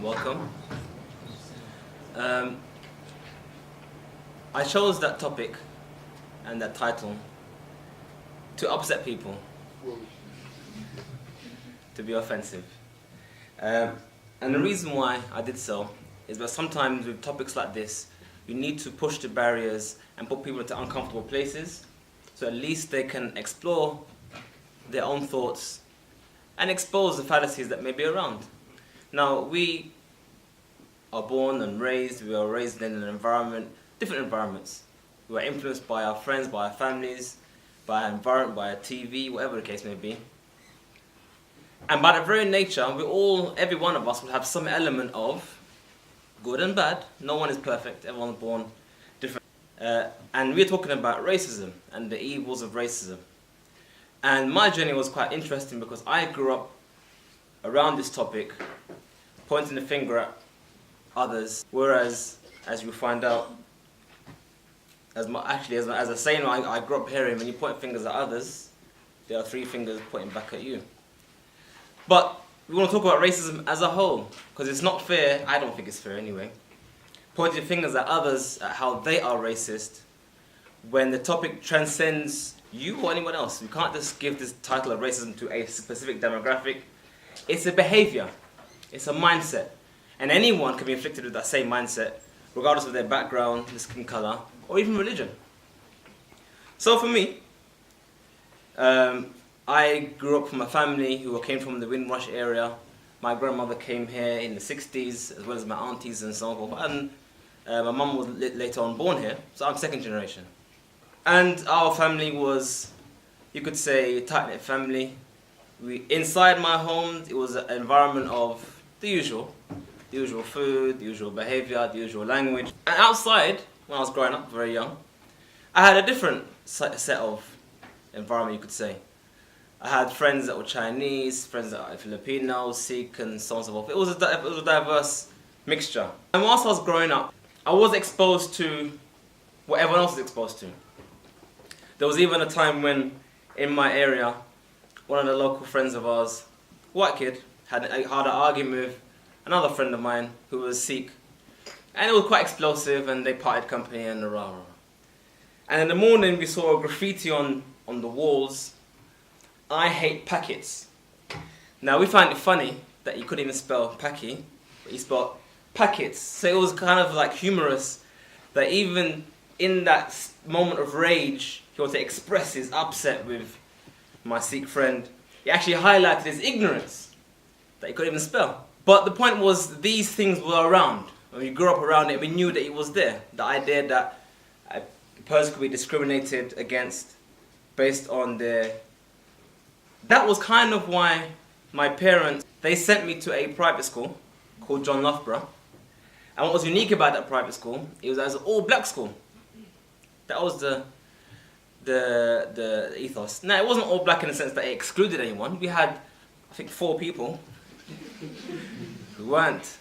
welcome. I chose that topic and that title to upset people, to be offensive. And the reason why I did so is that sometimes with topics like this, you need to push the barriers and put people into uncomfortable places, so at least they can explore their own thoughts and expose the fallacies that may be around. Now, we are born and raised, we are raised in an environment, different environments. We are influenced by our friends, by our families, by our environment, by our TV, whatever the case may be. And by the very nature, every one of us will have some element of good and bad. No one is perfect, everyone's born different. And we're talking about racism and the evils of racism. And my journey was quite interesting because I grew up around this topic, pointing the finger at others, whereas, as you find out, as a saying I grew up hearing, when you point fingers at others, there are three fingers pointing back at you. But we want to talk about racism as a whole, because it's not fair, I don't think it's fair anyway, pointing fingers at others at how they are racist, when the topic transcends you or anyone else. You can't just give this title of racism to a specific demographic. It's a behavior, it's a mindset, and anyone can be afflicted with that same mindset, regardless of their background, their skin color, or even religion. So for me, I grew up from a family who came from the Windrush area. My grandmother came here in the 60s, as well as my aunties and so forth. And my mum was later on born here, so I'm second generation. And our family was, you could say, a tight-knit family. Inside my home, it was an environment of the usual food, the usual behavior, the usual language. And outside, when I was growing up, very young, I had a different set of environment, you could say. I had friends that were Chinese, friends that were Filipino, Sikh, and so on and so forth. It was a diverse mixture. And whilst I was growing up, I was exposed to what everyone else is exposed to. There was even a time when, in my area, one of the local friends of ours, white kid, had an argument with another friend of mine who was Sikh. And it was quite explosive, and they parted company and rah rah. And in the morning, we saw a graffiti on the walls, "I hate packets." Now, we find it funny that he couldn't even spell Paki, but he spelled packets. So it was kind of like humorous that even in that moment of rage, he wanted to express his upset with my Sikh friend. He actually highlighted his ignorance, that he couldn't even spell. But the point was, these things were around. When we grew up around it, we knew that it was there. The idea that a person could be discriminated against based on their... That was kind of why my parents, they sent me to a private school called John Loughborough. And what was unique about that private school, it was an all-black school. That was the ethos. Now, it wasn't all black in the sense that it excluded anyone. We had, I think, 4 people who weren't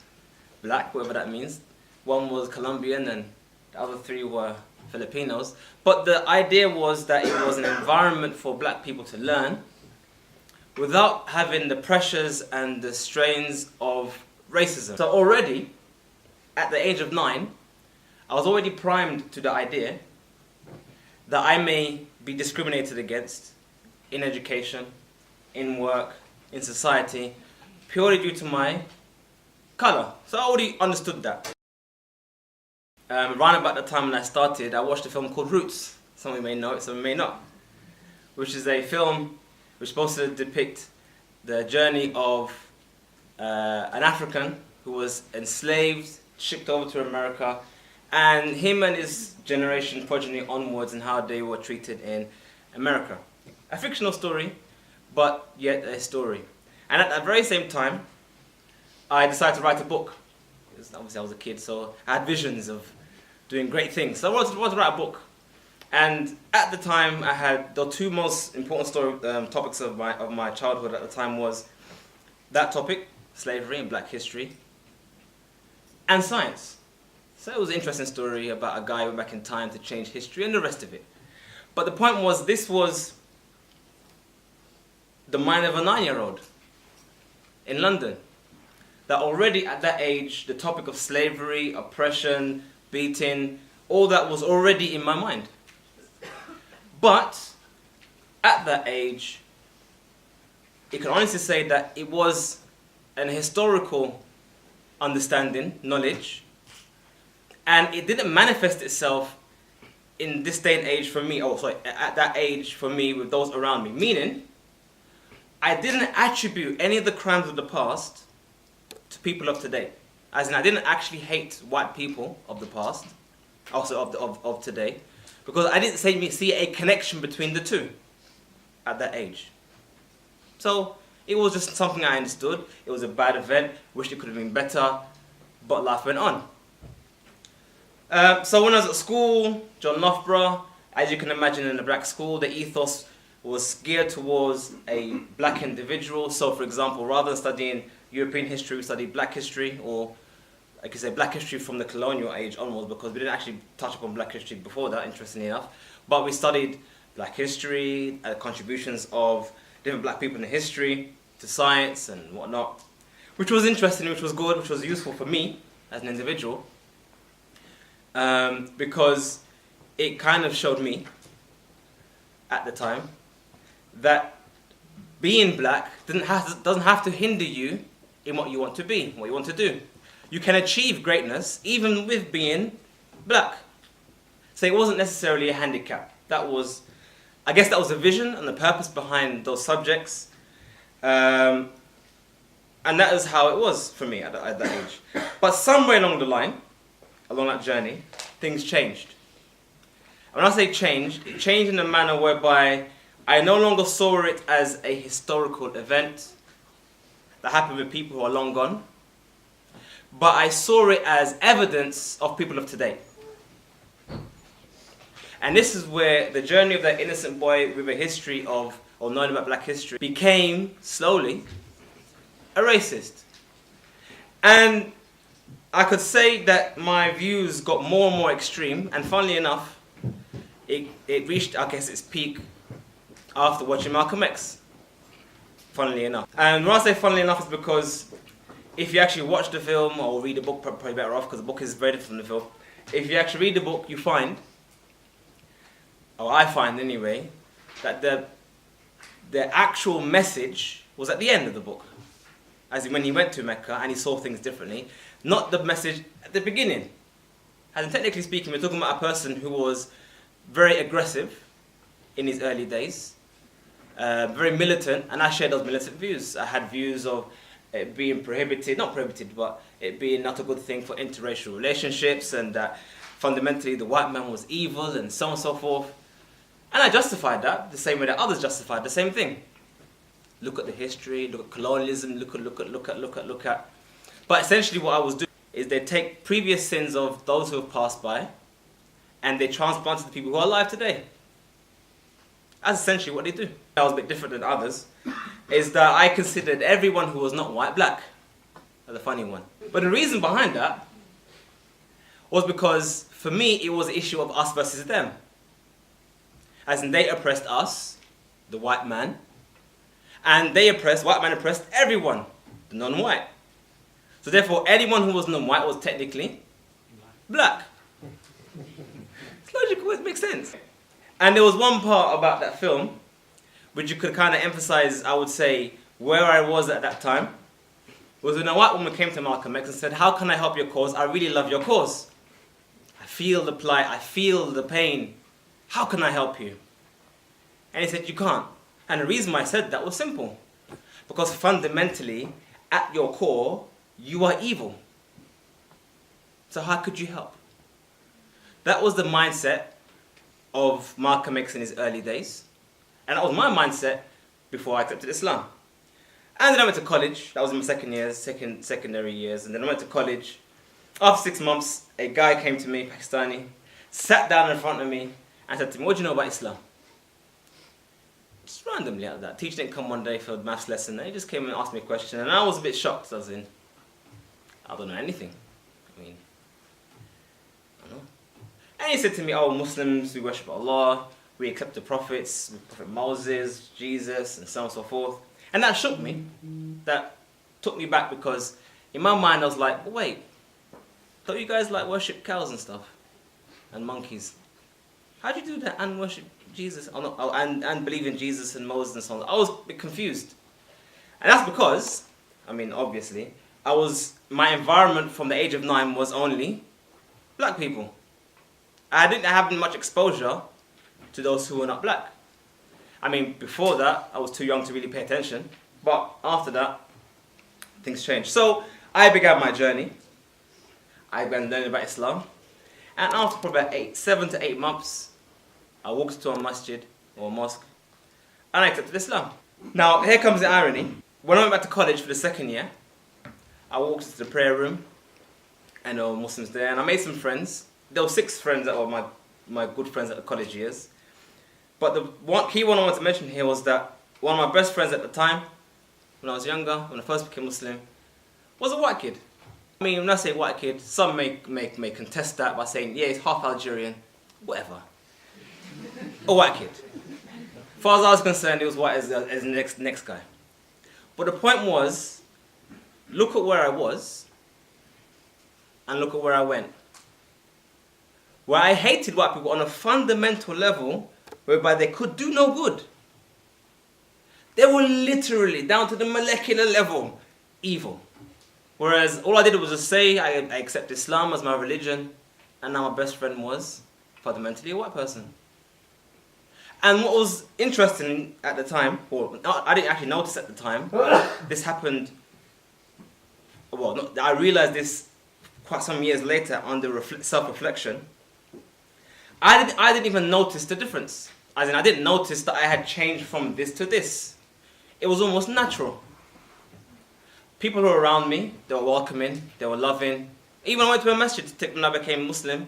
black, whatever that means. One was Colombian and the other 3 were Filipinos. But the idea was that it was an environment for black people to learn without having the pressures and the strains of racism. So already, at the age of 9, I was already primed to the idea that I may be discriminated against in education, in work, in society, purely due to my colour. So I already understood that. Around about the time when I started, I watched a film called Roots. Some of you may know it, some of you may not. Which is a film which is supposed to depict the journey of an African who was enslaved, shipped over to America, and him and his generation, progeny onwards, and how they were treated in America. A fictional story, but yet a story. And at that very same time, I decided to write a book. Because obviously I was a kid, so I had visions of doing great things. So I wanted to write a book. And at the time, I had the 2 most important topics of my childhood at the time was that topic, slavery and black history, and science. So it was an interesting story about a guy who went back in time to change history and the rest of it. But the point was, this was the mind of a 9-year-old in London. that already at that age, the topic of slavery, oppression, beating, all that was already in my mind. But at that age, you can honestly say that it was an historical understanding, knowledge, and it didn't manifest itself in this day and age for me, at that age for me with those around me. Meaning, I didn't attribute any of the crimes of the past to people of today. As in, I didn't actually hate white people of the past, also of today, because I didn't see a connection between the two at that age. So it was just something I understood. It was a bad event, wished it could have been better, but life went on. So when I was at school, John Loughborough, as you can imagine in a black school, the ethos was geared towards a black individual. So for example, rather than studying European history, we studied black history, or I could say black history from the colonial age onwards, because we didn't actually touch upon black history before that, interestingly enough. But we studied black history, contributions of different black people in history to science and whatnot, which was interesting, which was good, which was useful for me as an individual, because it kind of showed me at the time that being black doesn't have to hinder you in what you want to be, what you want to do. You can achieve greatness even with being black. So it wasn't necessarily a handicap. I guess that was the vision and the purpose behind those subjects. And that is how it was for me at that age. But somewhere along the line, along that journey, things changed. And when I say changed, it changed in a manner whereby I no longer saw it as a historical event that happened with people who are long gone, but I saw it as evidence of people of today. And this is where the journey of that innocent boy with a history of, or knowing about black history, became slowly a racist. And I could say that my views got more and more extreme, and funnily enough, it reached, I guess, its peak after watching Malcolm X, funnily enough. And when I say funnily enough, it's because if you actually watch the film or read the book, probably better off, because the book is very different from the film. If you actually read the book, you find, or I find anyway, that the actual message was at the end of the book. As in when he went to Mecca and he saw things differently, not the message at the beginning. And technically speaking, we're talking about a person who was very aggressive in his early days, very militant, and I shared those militant views. I had views of it being prohibited, not prohibited, but it being not a good thing for interracial relationships, and that fundamentally the white man was evil, and so on and so forth. And I justified that the same way that others justified the same thing. Look at the history, look at colonialism, look at. But essentially what I was doing is they take previous sins of those who have passed by and they transplant it to people who are alive today. That's essentially what they do. I was a bit different than others, is that I considered everyone who was not white black. That's a funny one. But the reason behind that was because for me it was an issue of us versus them. As in they oppressed us, the white man, and white man oppressed everyone, the non-white. So therefore, anyone who was non-white was technically black. It's logical, it makes sense. And there was one part about that film which you could kind of emphasize, I would say, where I was at that time, was when a white woman came to Malcolm X and said, "How can I help your cause? I really love your cause. I feel the plight, I feel the pain. How can I help you?" And he said, "You can't." And the reason why I said that was simple. Because fundamentally, at your core, you are evil. So how could you help? That was the mindset of Malcolm X in his early days. And that was my mindset before I accepted Islam. And then I went to college. That was in my secondary years. And then I went to college. After 6 months, a guy came to me, Pakistani, sat down in front of me and said to me, "What do you know about Islam?" Just randomly like that. Teacher didn't come one day for a maths lesson. He just came and asked me a question. And I was a bit shocked, as in, I don't know anything. I don't know. And he said to me, "Oh, Muslims, we worship Allah. We accept the prophets, Prophet Moses, Jesus, and so on and so forth." And that shook me. That took me back because In my mind, I was like, wait, don't you guys like worship cows and stuff? And monkeys? How do you do that and worship Jesus? And believe in Jesus and Moses and so on? I was a bit confused. And that's because, I mean, obviously, my environment from the age of 9 was only black people. I didn't have much exposure to those who were not black. I mean, before that, I was too young to really pay attention. But after that, things changed. So I began my journey. I began learning about Islam. And after probably 7 to 8 months, I walked to a masjid or a mosque and I accepted Islam. Now, here comes the irony. When I went back to college for the second year, I walked into the prayer room and there were Muslims there and I made some friends. There were 6 friends that were my good friends at the college years. But the key one I want to mention here was that one of my best friends at the time, when I was younger, when I first became Muslim, was a white kid. I mean, when I say white kid, some may contest that by saying, yeah, he's half Algerian, whatever. A white kid. As far as I was concerned, he was white as the next guy. But the point was, look at where I was, and look at where I went. Where I hated white people on a fundamental level, whereby they could do no good. They were literally, down to the molecular level, evil. Whereas all I did was just say, I accept Islam as my religion, and now my best friend was fundamentally a white person. And what was interesting at the time, or I didn't actually notice at the time, this happened, I realized this quite some years later under self-reflection. I didn't even notice the difference. As in, I didn't notice that I had changed from this to this. It was almost natural. People who were around me, they were welcoming, they were loving. Even I went to a masjid when I became Muslim.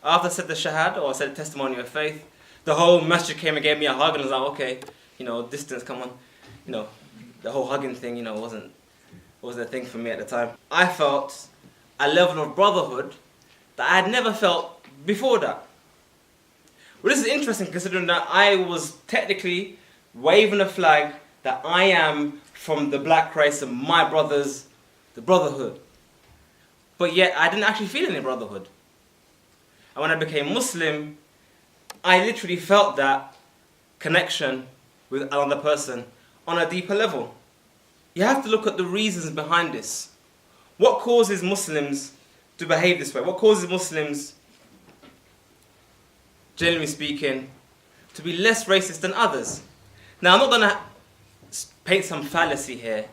After I said the shahad, or I said the testimony of faith, the whole masjid came and gave me a hug, and I was like, okay, distance, come on. The whole hugging thing, wasn't a thing for me at the time. I felt a level of brotherhood that I had never felt before that. Well, this is interesting considering that I was technically waving a flag that I am from the black race and my brothers, the brotherhood. But yet I didn't actually feel any brotherhood. And when I became Muslim, I literally felt that connection with another person on a deeper level. You have to look at the reasons behind this. What causes Muslims to behave this way? What causes Muslims, generally speaking, to be less racist than others? Now, I'm not going to paint some fallacy here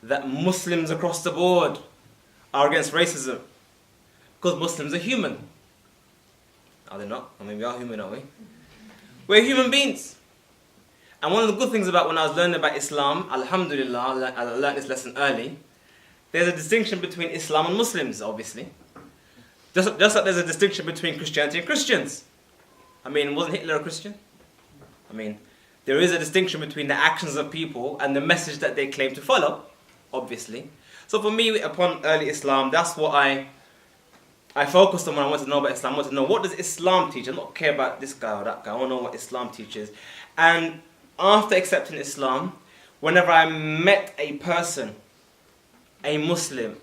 that Muslims across the board are against racism, because Muslims are human. Are they not? I mean, we are human, aren't we? We're human beings. And one of the good things about when I was learning about Islam, alhamdulillah, I learned this lesson early, there's a distinction between Islam and Muslims, obviously. Just like there's a distinction between Christianity and Christians. I mean, wasn't Hitler a Christian? I mean, there is a distinction between the actions of people and the message that they claim to follow, obviously. So for me, upon early Islam, that's what I focused on when I wanted to know about Islam. I wanted to know, what does Islam teach? I don't care about this guy or that guy. I want to know what Islam teaches. And after accepting Islam, whenever I met a person, a Muslim,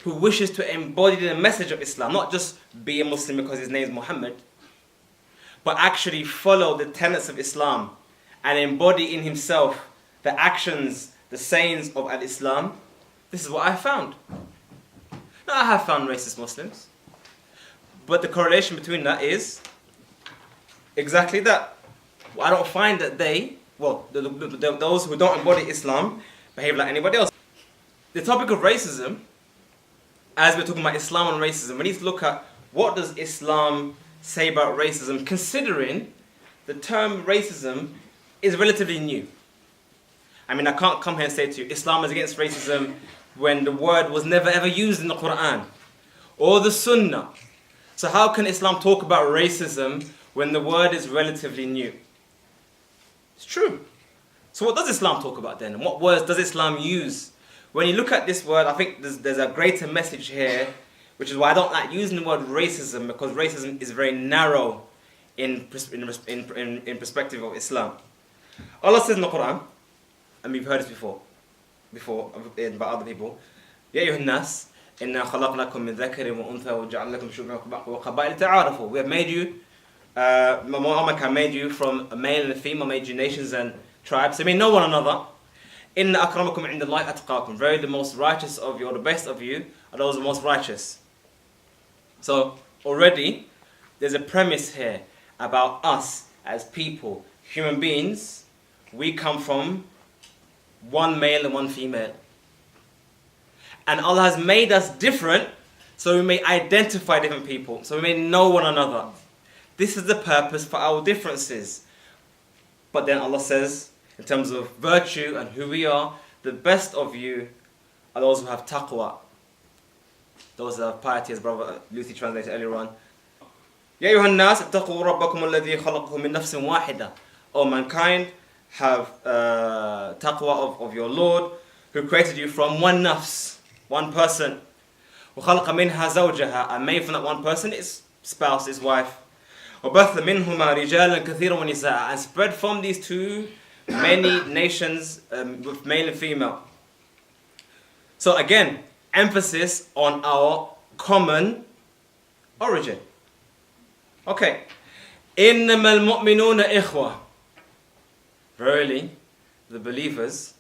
who wishes to embody the message of Islam, not just be a Muslim because his name is Muhammad, but actually follow the tenets of Islam and embody in himself the actions, the sayings of Al-Islam, this is what I found. Now, I have found racist Muslims, but the correlation between that is exactly that. I don't find that those who don't embody Islam behave like anybody else. The topic of racism, as we're talking about Islam and racism, we need to look at what does Islam say about racism, considering the term racism is relatively new. I mean, I can't come here and say to you, Islam is against racism when the word was never ever used in the Quran or the Sunnah. So how can Islam talk about racism when the word is relatively new? It's true. So what does Islam talk about then? And what words does Islam use? When you look at this word, I think there's a greater message here, which is why I don't like using the word racism, because racism is very narrow in perspective of Islam. Allah says in the Quran, and we've heard this before by other people, يا أيها الناس إنا خلقناكم من ذكر وأنثى وجعلنا لكم شعوبا وقبائل تعارفوا. We have made you, Muhammad made you from a male and a female, made you nations and tribes. So you may know one another. إن أكرمكم عند الله أتقاكم. Very the most righteous of you, or the best of you, are those the most righteous. So already there's a premise here about us as people, human beings. We come from one male and one female. And Allah has made us different so we may identify different people, so we may know one another. This is the purpose for our differences. But then Allah says, in terms of virtue and who we are, the best of you are those who have taqwa. Those who have piety, as Brother Lucy translated earlier on. يا أيها الناس اتقوا ربكم الذي خلقكم من نفس واحدة. O mankind, have taqwa of your Lord, who created you from one nafs, one person. وخلق منها زوجها, and made from that one person his spouse, his wife. وبث منهما رجالا كثيرا ونساء, and spread from these two many nations with male and female. So again, emphasis on our common origin. Okay. إنما المؤمنون إخوة. Verily, the believers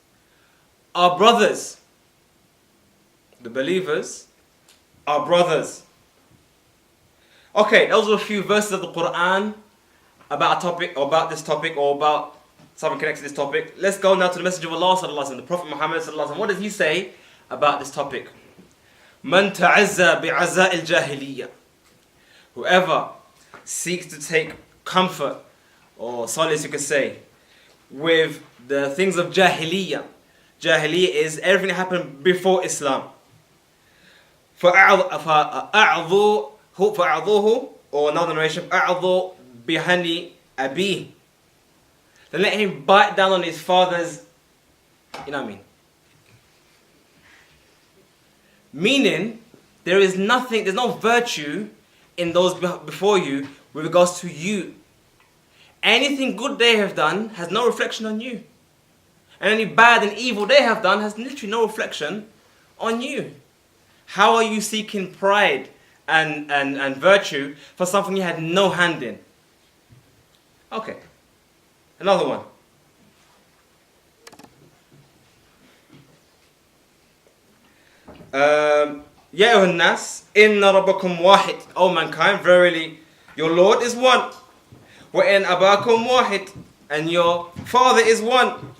are brothers. The believers are brothers. Okay, those are a few verses of the Quran about a topic, or about this topic, or about something connected to this topic. Let's go now to the Messenger of Allah sallallahu alaihi wasallam, the Prophet Muhammad sallallahu alaihi wasallam. What does he say about this topic? Man ta'azza bi'azza al-jahiliyyah. Whoever seeks to take comfort, or solace you could say, with the things of jahiliyyah. Jahiliyyah is everything that happened before Islam. فَأَعْضُوهُ, or another narration, أَعْضُوا بِهَنِي أَبِيهِ. Then let him bite down on his father's, you know what I mean? Meaning, there's no virtue in those before you with regards to you. Anything good they have done has no reflection on you. And any bad and evil they have done has literally no reflection on you. How are you seeking pride and virtue for something you had no hand in? Okay. Another one. يا أيها الناس إن ربكم واحد. O mankind, verily your Lord is one. وإن أباكم واحد, and your father is one.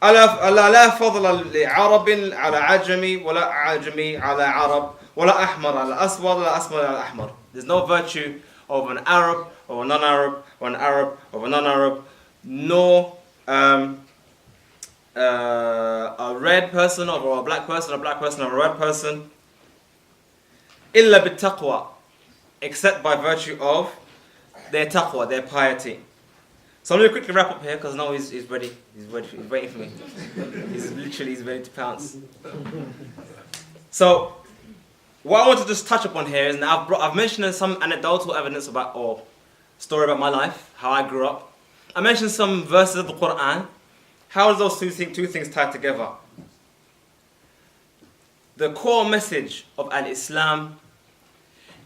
ألا لا فضل لعرب على عجمي ولا عجمي على عرب ولا أحمر على أسود ولا أسود على أحمر. There's no virtue of an Arab or a non-Arab, or an Arab or a non-Arab, nor a red person or a black person, or a black person or a red person. إلا بالتقوى, except by virtue of their taqwa, their piety. So I'm going to quickly wrap up here because now he's ready. He's waiting for me. He's ready to pounce. So what I want to just touch upon here is, now I've mentioned some anecdotal evidence about, or story about my life, how I grew up. I mentioned some verses of the Quran. How does those two things tie together? The core message of Al-Islam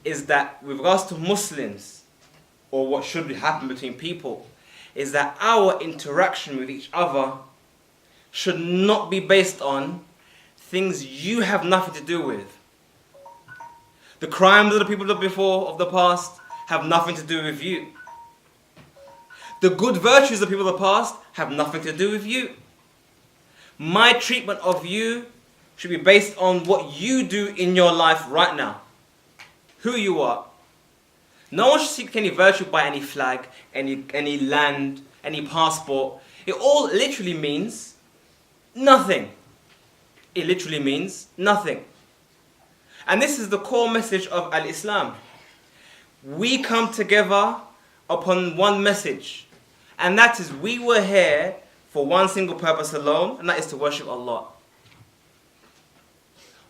is that with regards to Muslims, or what should happen between people, is that our interaction with each other should not be based on things you have nothing to do with. The crimes of the people of the past have nothing to do with you. The good virtues of the people of the past have nothing to do with you. My treatment of you should be based on what you do in your life right now. Who you are. No one should seek any virtue by any flag, any land, any passport. It all literally means nothing. It literally means nothing. And this is the core message of Al-Islam. We come together upon one message. And that is, we were here for one single purpose alone, and that is to worship Allah.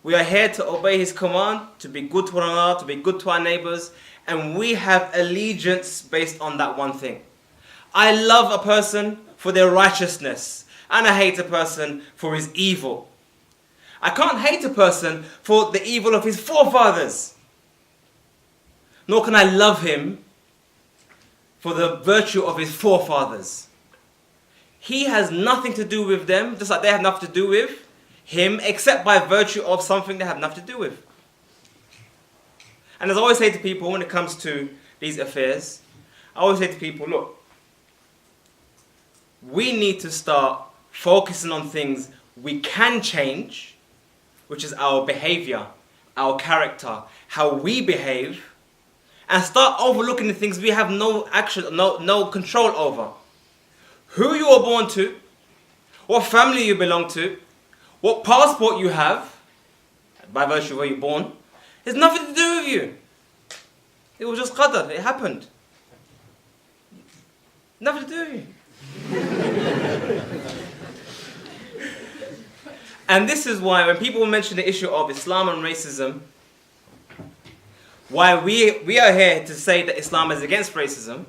We are here to obey His command, to be good to one another, to be good to our neighbors, and we have allegiance based on that one thing. I love a person for their righteousness, and I hate a person for his evil. I can't hate a person for the evil of his forefathers. Nor can I love him for the virtue of his forefathers. He has nothing to do with them, just like they have nothing to do with him, except by virtue of something they have nothing to do with. And as I always say to people when it comes to these affairs, I always say to people, look, we need to start focusing on things we can change, which is our behavior, our character, how we behave, and start overlooking the things we have no action, no control over. Who you were born to, what family you belong to, what passport you have, by virtue of where you're born, has nothing to do with you. It was just qadr, it happened. Nothing to do with you. And this is why when people mention the issue of Islam and racism, why we are here to say that Islam is against racism,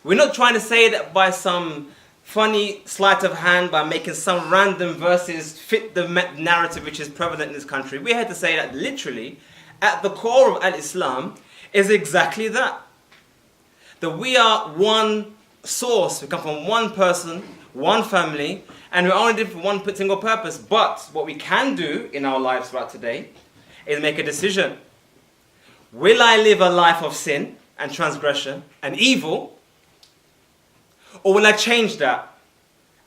we're not trying to say that by some funny sleight of hand, by making some random verses fit the narrative which is prevalent in this country. We're here to say that literally, at the core of Al-Islam is exactly that. That we are one source, we come from one person, one family, and we're only different for one single purpose. But what we can do in our lives throughout today is make a decision. Will I live a life of sin and transgression and evil? Or will I change that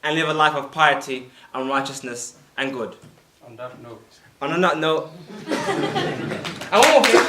and live a life of piety and righteousness and good? On that note. On that note. I want more.